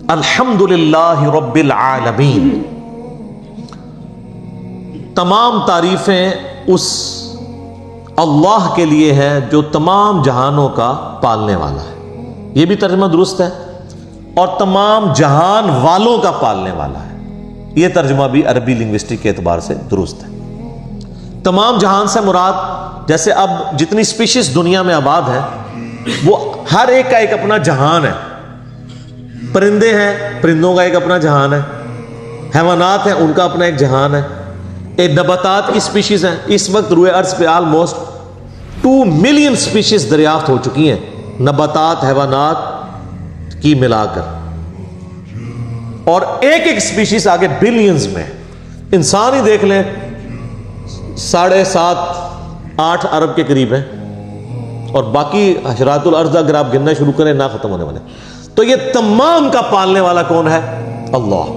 الحمدللہ رب العالمین، تمام تعریفیں اس اللہ کے لیے ہے جو تمام جہانوں کا پالنے والا ہے، یہ بھی ترجمہ درست ہے، اور تمام جہان والوں کا پالنے والا ہے، یہ ترجمہ بھی عربی لنگوسٹک کے اعتبار سے درست ہے۔ تمام جہان سے مراد جیسے اب جتنی سپیشیز دنیا میں آباد ہیں وہ ہر ایک کا ایک اپنا جہان ہے، پرندے ہیں، پرندوں کا ایک اپنا جہان ہے، حیوانات ہیں، ان کا اپنا ایک جہان ہے، ایک نباتات کی سپیشیز ہیں، اس وقت روئے ارض پہ آلموسٹ 2 ملین سپیشیز دریافت ہو چکی ہیں، نباتات حیوانات کی ملا کر، اور ایک ایک سپیشیز آگے بلینز میں، انسان ہی دیکھ لیں 7.5-8 ارب کے قریب ہیں، اور باقی حشرات الارض اگر آپ گننا شروع کریں نہ ختم ہونے والے۔ تو یہ تمام کا پالنے والا کون ہے؟ اللہ۔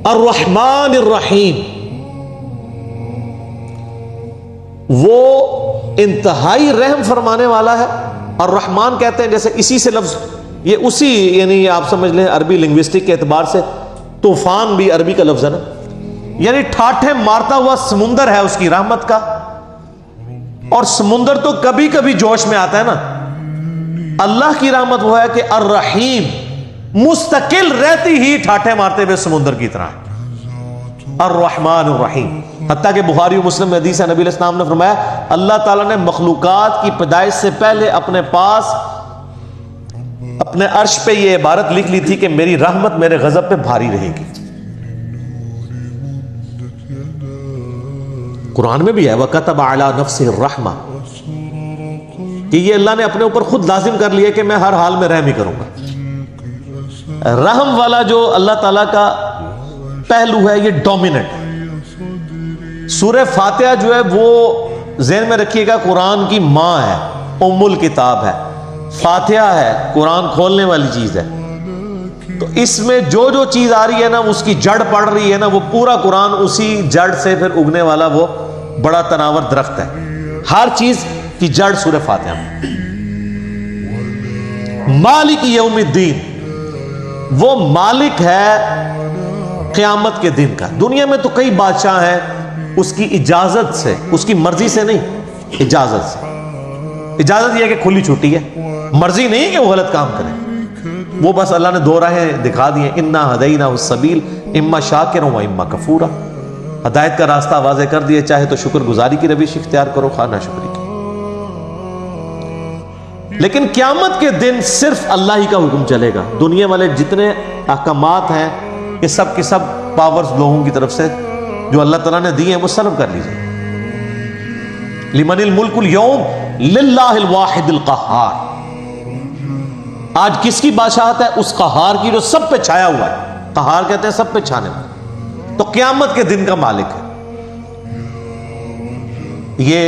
الرحمن الرحیم، وہ انتہائی رحم فرمانے والا ہے۔ الرحمن کہتے ہیں جیسے اسی سے لفظ یہ اسی، یعنی آپ سمجھ لیں عربی لنگوسٹک کے اعتبار سے طوفان بھی عربی کا لفظ ہے نا، یعنی ٹھاٹھے مارتا ہوا سمندر ہے اس کی رحمت کا، اور سمندر تو کبھی کبھی جوش میں آتا ہے نا، اللہ کی رحمت وہ ہے کہ الرحیم مستقل رہتی ہی ٹھاٹھے مارتے ہوئے سمندر کی طرح ہے، الرحمن الرحیم۔ حتیٰ کہ بخاری و مسلم میں حدیث ہے، نبی علیہ السلام نے فرمایا اللہ تعالیٰ نے مخلوقات کی پیدائش سے پہلے اپنے پاس اپنے عرش پہ یہ عبارت لکھ لی تھی کہ میری رحمت میرے غضب پہ بھاری رہے گی۔ قرآن میں بھی ہے وَكَتَبَ عَلَى نَفْسِهِ الرَّحْمَةِ، کہ یہ اللہ نے اپنے اوپر خود لازم کر لیا کہ میں ہر حال میں رحم ہی کروں گا۔ رحم والا جو اللہ تعالیٰ کا پہلو ہے یہ ڈومیننٹ ہے۔ سورہ فاتحہ جو ہے وہ ذہن میں رکھیے گا قرآن کی ماں ہے، ام الکتاب ہے، فاتحہ ہے، قرآن کھولنے والی چیز ہے، تو اس میں جو جو چیز آ رہی ہے نا اس کی جڑ پڑ رہی ہے نا، وہ پورا قرآن اسی جڑ سے پھر اگنے والا وہ بڑا تناور درخت ہے، ہر چیز کی جڑ سورہ فاتحہ میں۔ مالک یوم الدین، وہ مالک ہے قیامت کے دن کا۔ دنیا میں تو کئی بادشاہ ہیں، اس کی اجازت سے، اس کی مرضی سے نہیں، اجازت سے۔ اجازت یہ ہے کہ کھلی چھٹی ہے، مرضی نہیں کہ وہ غلط کام کرے، وہ بس اللہ نے 2 راہیں دکھا دی ہیں، انا ہدیناہ السبیل اما شاکرا و اما کفورا، ہدایت کا راستہ واضح کر دیا، چاہے تو شکر گزاری کی روش اختیار کرو، خواہ ناشکری کی۔ لیکن قیامت کے دن صرف اللہ ہی کا حکم چلے گا، دنیا والے جتنے احکامات ہیں یہ سب کے سب پاورز لوگوں کی طرف سے جو اللہ تعالیٰ نے دی ہیں وہ سلب کر لیجیے۔ لمن الملک اليوم للہ الواحد القہار، آج کس کی بادشاہت ہے؟ اس قہار کی جو سب پہ چھایا ہوا ہے، قہار کہتے ہیں سب پہ چھانے والا، تو قیامت کے دن کا مالک ہے۔ یہ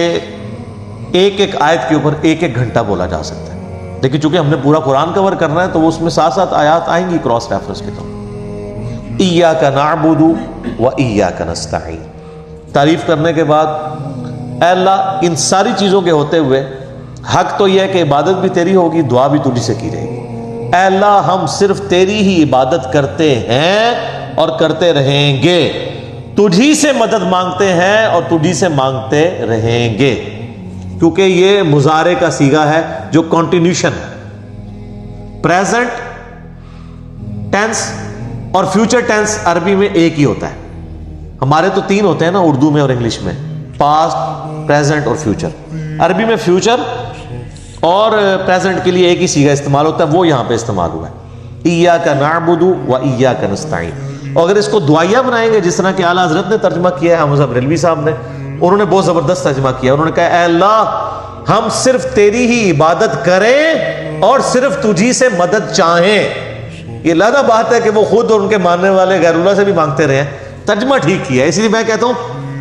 ایک ایک آیت کے اوپر ایک ایک گھنٹہ بولا جا سکتا ہے، لیکن چونکہ ہم نے پورا قرآن کور کرنا ہے تو اس میں 7 آیات آئیں گی کراس ریفرنس کے طور۔ ایاک نعبد و ایاک نستعین، تعریف کرنے کے بعد اے اللہ ان ساری چیزوں کے ہوتے ہوئے حق تو یہ ہے کہ عبادت بھی تیری ہوگی، دعا بھی تجھی سے کی جائے گی، اے اللہ ہم صرف تیری ہی عبادت کرتے ہیں اور کرتے رہیں گے، تجھی سے مدد مانگتے ہیں اور تجھی سے مانگتے رہیں گے، کیونکہ یہ مضارع کا صیغہ ہے جو کنٹینیوشن ہے، پریزنٹ ٹینس اور فیوچر ٹینس عربی میں ایک ہی ہوتا ہے، ہمارے تو 3 ہوتے ہیں نا اردو میں اور انگلش میں، پاسٹ، پریزنٹ اور فیوچر۔ عربی میں فیوچر اور پریزنٹ کے لیے ایک ہی صیغہ استعمال ہوتا ہے، وہ یہاں پہ استعمال ہوا ہے، ایاک نعبد و ایاک نستعین۔ اور اگر اس کو دعائیہ بنائیں گے جس طرح کہ اعلیٰ حضرت نے ترجمہ کیا ہے، حمزہ بریلوی صاحب نے، انہوں نے بہت زبردست ترجمہ کیا، انہوں نے کہا اے اللہ ہم صرف تیری ہی عبادت کریں اور صرف تجھی سے مدد چاہیں۔ یہ لہذا بات ہے کہ وہ خود اور ان کے ماننے والے غیر اللہ سے بھی مانگتے رہے ہیں، ترجمہ ٹھیک کیا ہے۔ اس لیے میں کہتا ہوں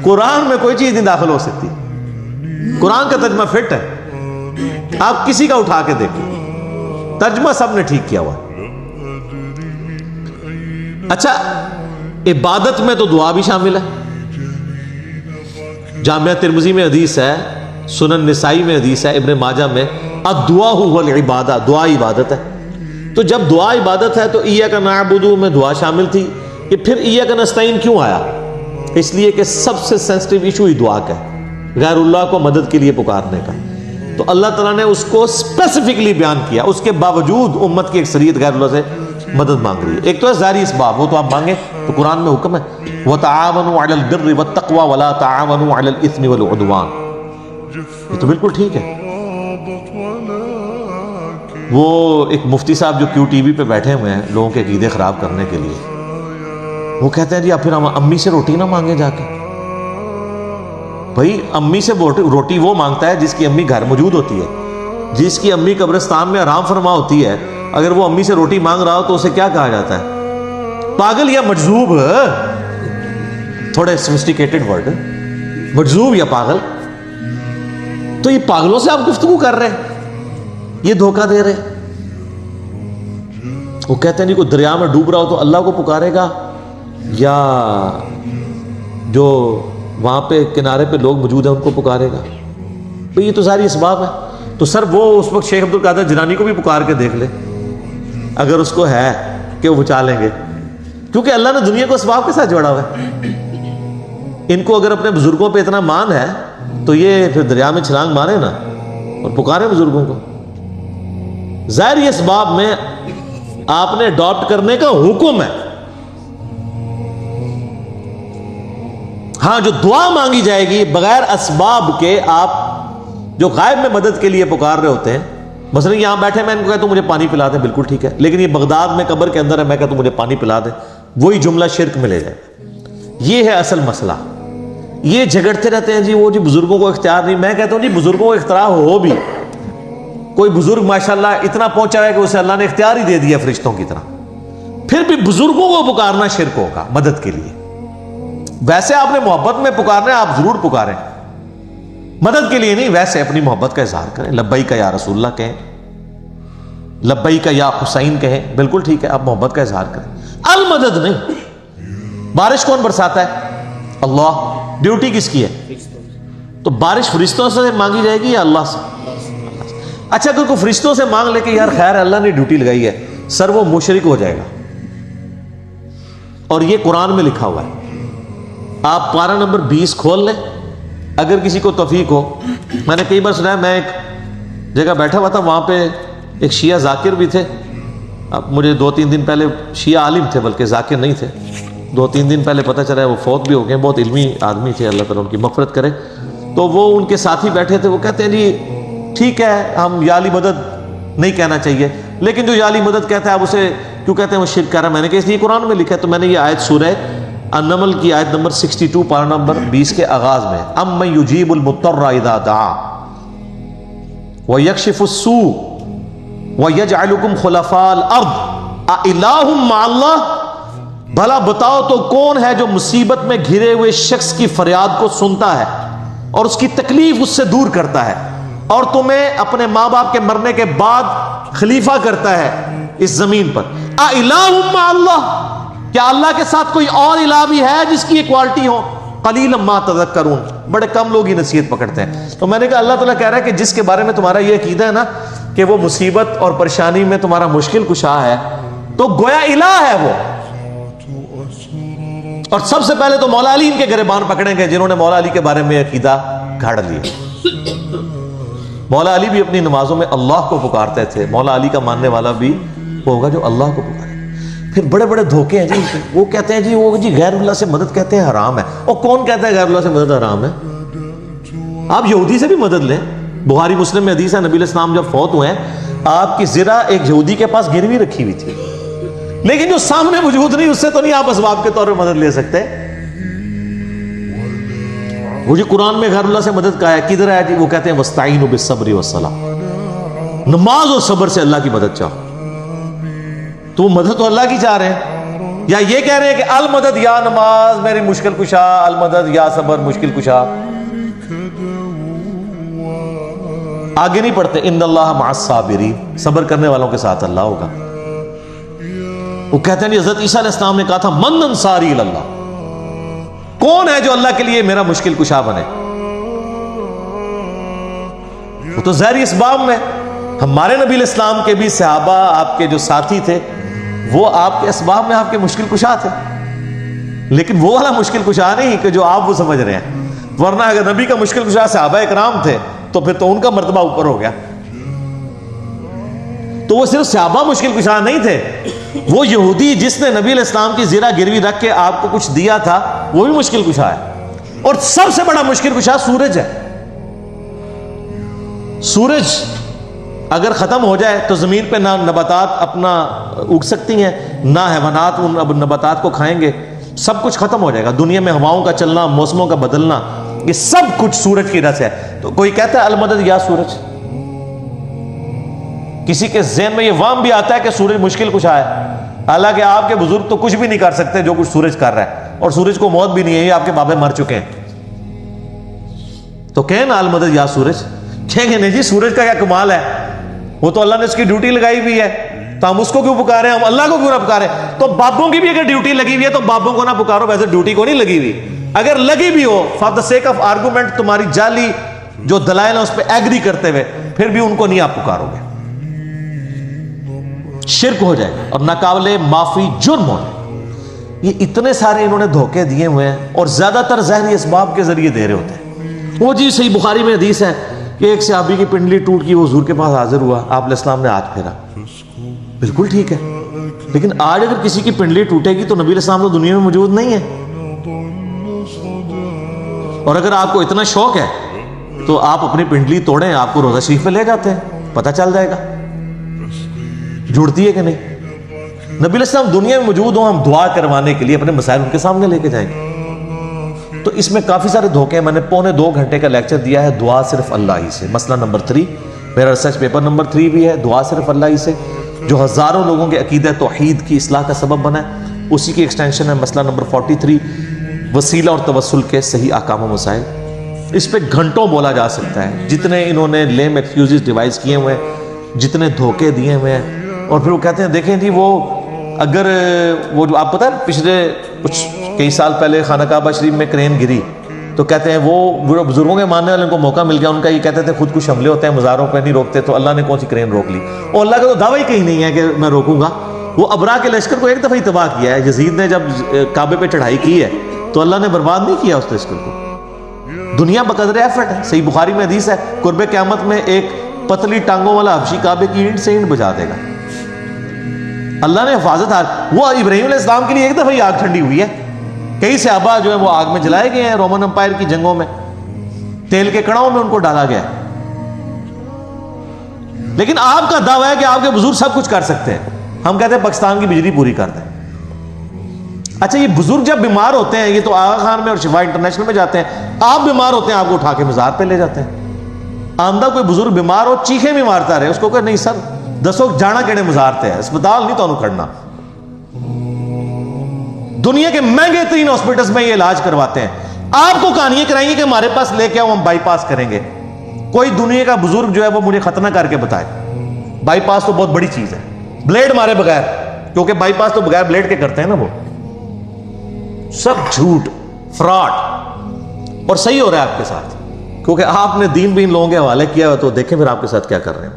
قرآن میں کوئی چیز نہیں داخل ہو سکتی، قرآن کا ترجمہ فٹ ہے، آپ کسی کا اٹھا کے دیکھیں، ترجمہ سب نے ٹھیک کیا ہوا ہے۔ اچھا، عبادت میں تو دعا بھی شامل ہے، جامعہ ترمذی میں حدیث ہے، سنن نسائی میں حدیث ہے، ابن ماجہ میں الدعاء هو العبادہ، دعا عبادت ہے۔ تو جب دعا عبادت ہے تو ایاک نعبد میں دعا شامل تھی، کہ پھر ایاک نستعین کیوں آیا؟ اس لیے کہ سب سے سینسٹیو ایشو ہی دعا کا ہے، غیر اللہ کو مدد کے لیے پکارنے کا. تو اللہ تعالیٰ نے اس کو اسپیسیفکلی بیان کیا، اس کے باوجود امت کی اکثریت غیر اللہ سے مدد مانگ رہی ہے. ایک تو ہے ظاہری اسباب، وہ تو آپ مانگیں تو قرآن میں حکم ہے وَتَعَاوَنُوا عَلَى الْبِرِّ وَالتَّقْوَى وَلَا تَعَاوَنُوا عَلَى الْإِثْمِ وَالْعُدْوَانِ. یہ تو بالکل ٹھیک ہے. وہ ایک مفتی صاحب جو کیو ٹی وی پہ بیٹھے ہوئے ہیں لوگوں کے عقیدے خراب کرنے کے لیے، وہ کہتے ہیں جی اب پھر ہم امی سے روٹی نہ مانگے جا کے. بھائی امی سے روٹی وہ مانگتا ہے جس کی امی گھر موجود ہوتی ہے، جس کی امی قبرستان میں آرام فرما ہوتی ہے. اگر وہ امی سے روٹی مانگ رہا ہو تو اسے کیا کہا جاتا ہے؟ پاگل یا مجذوب. تھوڑے سوفسٹیکیٹڈ ورڈ، مجذوب یا پاگل. تو یہ پاگلوں سے آپ گفتگو کر رہے ہیں، یہ دھوکہ دے رہے. وہ کہتے ہیں جی کوئی دریا میں ڈوب رہا ہو تو اللہ کو پکارے گا، یا جو وہاں پہ کنارے پہ لوگ موجود ہیں ان کو پکارے گا. تو یہ تو ساری اسباب ہے. تو سر وہ اس وقت شیخ عبد القادر جیلانی کو بھی پکار کے دیکھ لے اگر اس کو ہے کہ وہ بچا لیں گے، کیونکہ اللہ نے دنیا کو اسباب کے ساتھ جوڑا ہوا ہے. ان کو اگر اپنے بزرگوں پہ اتنا مان ہے تو یہ پھر دریا میں چھلانگ مارے نا اور پکارے بزرگوں کو. ظاہر یہ اسباب میں آپ نے اڈاپٹ کرنے کا حکم ہے. ہاں جو دعا مانگی جائے گی بغیر اسباب کے، آپ جو غائب میں مدد کے لیے پکار رہے ہوتے ہیں، مثلا یہاں بیٹھے میں ان کو کہتا ہوں مجھے پانی پلا دیں، بالکل ٹھیک ہے، لیکن یہ بغداد میں قبر کے اندر ہے، میں کہتا ہوں مجھے پانی پلا دیں، وہی جملہ شرک میں لے جائے. یہ ہے اصل مسئلہ. یہ جھگڑتے رہتے ہیں جی وہ جی بزرگوں کو اختیار نہیں. میں کہتا ہوں جی بزرگوں کو اختیار ہو بھی، کوئی بزرگ ماشاءاللہ اتنا پہنچا ہے کہ اسے اللہ نے اختیار ہی دے دیا فرشتوں کی طرح، پھر بھی بزرگوں کو پکارنا شرک ہوگا مدد کے لیے. ویسے آپ نے محبت میں پکارنا ہے، آپ ضرور پکاریں، مدد کے لیے نہیں، ویسے اپنی محبت کا اظہار کریں. لبیک یا رسول اللہ کہیں، لبیک یا حسین کہیں، بالکل ٹھیک ہے، آپ محبت کا اظہار کریں. المدد نہیں. بارش کون برساتا ہے؟ اللہ. ڈیوٹی کس کی ہے؟ تو بارش فرشتوں سے مانگی جائے گی یا اللہ سے؟ اچھا اگر کوئی فرشتوں سے مانگ لے کہ یار خیر اللہ نے ڈیوٹی لگائی ہے، سر وہ مشرک ہو جائے گا. اور یہ قرآن میں لکھا ہوا ہے. آپ پارہ نمبر 20 کھول لیں اگر کسی کو توفیق ہو. میں نے کئی بار سنا ہے، میں ایک جگہ بیٹھا ہوا تھا، وہاں پہ ایک شیعہ ذاکر بھی تھے. اب مجھے 2-3 دن پہلے، شیعہ عالم تھے بلکہ ذاکر نہیں تھے، 2-3 دن پہلے پتہ چلا ہے وہ فوت بھی ہو گئے. بہت علمی آدمی تھے، اللہ تعالیٰ ان کی مغفرت کرے. تو وہ ان کے ساتھی بیٹھے تھے، وہ کہتے ہیں جی ٹھیک ہے ہم یا علی مدد نہیں کہنا چاہیے، لیکن جو یا علی مدد کہتا ہے آپ اسے کیوں کہتے ہیں؟ وہ شرک کر رہا ہے. میں نے کہا اس لیے قرآن میں لکھا ہے. تو میں نے یہ آیت سورہ النمل کی آیت نمبر 62 پارہ نمبر 20 کے آغاز میں، امن یجیب المضطر اذا دعا ویکشف السوء ویجعلکم خلفاء الارض االہ مع اللہ. بھلا بتاؤ تو کون ہے جو مصیبت میں گھرے ہوئے شخص کی فریاد کو سنتا ہے اور اس کی تکلیف اس سے دور کرتا ہے، اور تمہیں اپنے ماں باپ کے مرنے کے بعد خلیفہ کرتا ہے اس زمین پر. االہ مع اللہ، کیا اللہ کے ساتھ کوئی اور الہ بھی ہے جس کی ایکوالٹی ہو؟ قلیلا ما تذکرون، بڑے کم لوگ ہی نصیحت پکڑتے ہیں. تو میں نے کہا اللہ تعالیٰ کہہ رہا ہے کہ جس کے بارے میں تمہارا یہ عقیدہ ہے نا کہ وہ مصیبت اور پریشانی میں تمہارا مشکل کشا ہے، تو گویا الہ ہے وہ. اور سب سے پہلے تو مولا علی ان کے گریبان پکڑیں گے جنہوں نے مولا علی کے بارے میں عقیدہ گھاڑ لیا. مولا علی بھی اپنی نمازوں میں اللہ کو پکارتے تھے. مولا علی کا ماننے والا بھی وہ ہوگا جو اللہ کو پکارے. پھر بڑے بڑے دھوکے ہیں جی. وہ کہتے ہیں جی وہ جی غیر اللہ سے مدد کہتے ہیں حرام ہے. اور کون کہتا ہے غیر اللہ سے مدد حرام ہے؟ آپ یہودی سے بھی مدد لیں. بخاری مسلم میں حدیث ہے، نبی علیہ السلام جب فوت ہوئے ہیں آپ کی زرہ ایک یہودی کے پاس گروی رکھی ہوئی تھی، لیکن جو سامنے موجود نہیں اس سے تو نہیں آپ اسباب کے طور پر مدد لے سکتے. وہ جی قرآن میں غیر اللہ سے مدد کا ہے، کدھر ہے جی؟ وہ کہتے ہیں وَاسْتَعِينُوا بِالصَّبْرِ وَالصَّلَاةِ، نماز اور صبر سے اللہ کی مدد چاہو. تو وہ مدد تو اللہ کی چاہ رہے ہیں، یا یہ کہہ رہے ہیں کہ المدد یا نماز میری مشکل کشا، المدد یا صبر مشکل کشا. آگے نہیں پڑھتے ان اللہ مع الصابرین، صبر کرنے والوں کے ساتھ اللہ ہوگا. وہ کہتے ہیں حضرت عیسیٰ علیہ السلام نے کہا تھا من انصاری اللہ، کون ہے جو اللہ کے لیے میرا مشکل کشا بنے؟ وہ تو ظاہری اسباب میں. ہمارے نبی علیہ السلام کے بھی صحابہ آپ کے جو ساتھی تھے وہ آپ کے اسباب میں آپ کے مشکل کشا تھے، لیکن وہ والا مشکل کشا نہیں کہ جو آپ وہ سمجھ رہے ہیں، ورنہ اگر نبی کا مشکل کشا صحابہ اکرام تھے تو پھر تو ان کا مرتبہ اوپر ہو گیا۔ تو وہ صرف صحابہ مشکل کشا نہیں تھے، وہ یہودی جس نے نبی علیہ السلام کی زیرہ گروی رکھ کے آپ کو کچھ دیا تھا وہ بھی مشکل کشا ہے، اور سب سے بڑا مشکل کشا سورج ہے۔ سورج اگر ختم ہو جائے تو زمین پہ نہ نباتات اپنا اگ سکتی ہیں، نہ حیوانات ان نباتات کو کھائیں گے، سب کچھ ختم ہو جائے گا۔ دنیا میں ہواؤں کا چلنا، موسموں کا بدلنا، یہ سب کچھ سورج کی وجہ سے ہے۔ تو کوئی کہتا ہے المدد یا سورج، کسی کے ذہن میں یہ وہم بھی آتا ہے کہ سورج مشکل کشا ہے، حالانکہ آپ کے بزرگ تو کچھ بھی نہیں کر سکتے جو کچھ سورج کر رہا ہے، اور سورج کو موت بھی نہیں ہے، یہ آپ کے بابے مر چکے ہیں۔ تو کہیں نا المدد یا سورج، کہیں گے نہیں جی سورج کا کیا کمال ہے، وہ تو اللہ نے اس کی ڈیوٹی لگائی ہوئی ہے، تو ہم اس کو کیوں پکارے، ہم اللہ کو کیوں نہ پکارے؟ تو بابوں کی بھی اگر ڈیوٹی لگی ہوئی ہے تو بابوں کو نہ پکارو، ویسے ڈیوٹی کو نہیں لگی ہوئی، اگر لگی بھی ہو for the sake of argument, تمہاری جعلی جو دلائل ہیں اس پہ ایگری کرتے ہوئے، پھر بھی ان کو نہیں آپ پکارو گے، شرک ہو جائے گا اور ناقابل معافی جرم ہو جائے گا۔ یہ اتنے سارے انہوں نے دھوکے دیے ہوئے ہیں، اور زیادہ تر ظاہری اسباب کے ذریعے دے رہے ہوتے ہیں۔ وہ جی صحیح بخاری میں حدیث ہے کہ ایک صحابی کی پنڈلی ٹوٹ گئی، وہ حضور کے پاس حاضر ہوا، آپ علیہ السلام نے ہاتھ پھیرا، بالکل ٹھیک ہے، لیکن آج اگر کسی کی پنڈلی ٹوٹے گی تو نبی علیہ السلام تو دنیا میں موجود نہیں ہے، اور اگر آپ کو اتنا شوق ہے تو آپ اپنی پنڈلی توڑیں، آپ کو روزہ شریف پہ لے جاتے ہیں، پتہ چل جائے گا جڑتی ہے کہ نہیں۔ نبی علیہ السلام دنیا میں موجود ہوں، ہم دعا کروانے کے لیے اپنے مسائل ان کے سامنے لے کے جائیں گے۔ تو اس میں کافی سارے دھوکے ہیں، میں نے 2.25 گھنٹے کا لیکچر دیا ہے دعا صرف اللہ ہی سے، مسئلہ نمبر 3 میرا ریسرچ پیپر نمبر 3 بھی ہے، دعا صرف اللہ ہی سے، جو ہزاروں لوگوں کے عقیدہ توحید کی اصلاح کا سبب بنا ہے، اسی کی ایکسٹینشن ہے مسئلہ نمبر 43 وسیلہ اور توسل کے صحیح احکام و مسائل۔ اس پہ گھنٹوں بولا جا سکتا ہے، جتنے انہوں نے لیم ایکسکیوزز ڈیوائز کیے ہوئے ہیں، جتنے دھوکے دیے ہوئے ہیں، اور پھر وہ کہتے ہیں دیکھیں جی وہ اگر وہ جو آپ پتہ ہے پچھلے کچھ کئی سال پہلے خانہ کعبہ شریف میں کرین گری، تو کہتے ہیں وہ بزرگوں کے ماننے والوں کو موقع مل گیا، ان کا یہ کہتے تھے خود کچھ حملے ہوتے ہیں مزاروں پہ نہیں روکتے، تو اللہ نے کون سی کرین روک لی، اور اللہ کا تو دعویٰ ہی کہیں نہیں ہے کہ میں روکوں گا۔ وہ ابرا کے لشکر کو ایک دفعہ ہی تباہ کیا ہے، یزید نے جب کعبے پہ چڑھائی کی ہے تو اللہ نے برباد نہیں کیا اس لشکر کو، دنیا بقدر ایفرٹ ہے۔ صحیح بخاری میں حدیث ہے قرب قیامت میں ایک پتلی ٹانگوں والا حبشی کعبے کی اینٹ سے اینٹ بجا دے گا، اللہ نے حفاظت وہ ابراہیم علیہ السلام کے لیے ایک دفعہ ہی آگ ٹھنڈی ہوئی ہے، کئی صحابہ جو ہیں وہ آگ میں جلائے گئے ہیں، رومن امپائر کی جنگوں میں تیل کے کڑاؤں میں ان کو ڈالا گیا، لیکن آپ کا دعویٰ ہے کہ آپ کے بزرگ سب کچھ کر سکتے ہیں، ہم کہتے ہیں پاکستان کی بجلی پوری کر دیں۔ اچھا یہ بزرگ جب بیمار ہوتے ہیں، یہ تو آغا خان میں اور شفا انٹرنیشنل میں جاتے ہیں، آپ بیمار ہوتے ہیں آپ کو اٹھا کے مزار پہ لے جاتے ہیں۔ آمدہ کوئی بزرگ بیمار ہو چیخیں بھی مارتا رہے، اس کو کہ نہیں سر دسو جانا کہڑے مزار تے ہے، اسپتال نہیں تو کھڑنا۔ دنیا کے مہنگے ترین ہاسپٹلز میں یہ علاج کرواتے ہیں، آپ کو کہانیاں کرائیں گے کہ ہمارے پاس لے کے آؤ ہم بائی پاس کریں گے، کوئی دنیا کا بزرگ جو ہے وہ مجھے ختنہ کر کے بتائے۔ بائی پاس تو بہت بڑی چیز ہے، بلیڈ مارے بغیر، کیونکہ بائی پاس تو بغیر بلیڈ کے کرتے ہیں نا، وہ سب جھوٹ فراڈ، اور صحیح ہو رہا ہے آپ کے ساتھ، کیونکہ آپ نے دین بھی ان لوگوں کے حوالے کیا ہوا، تو دیکھیں پھر آپ کے ساتھ کیا کر رہے ہیں۔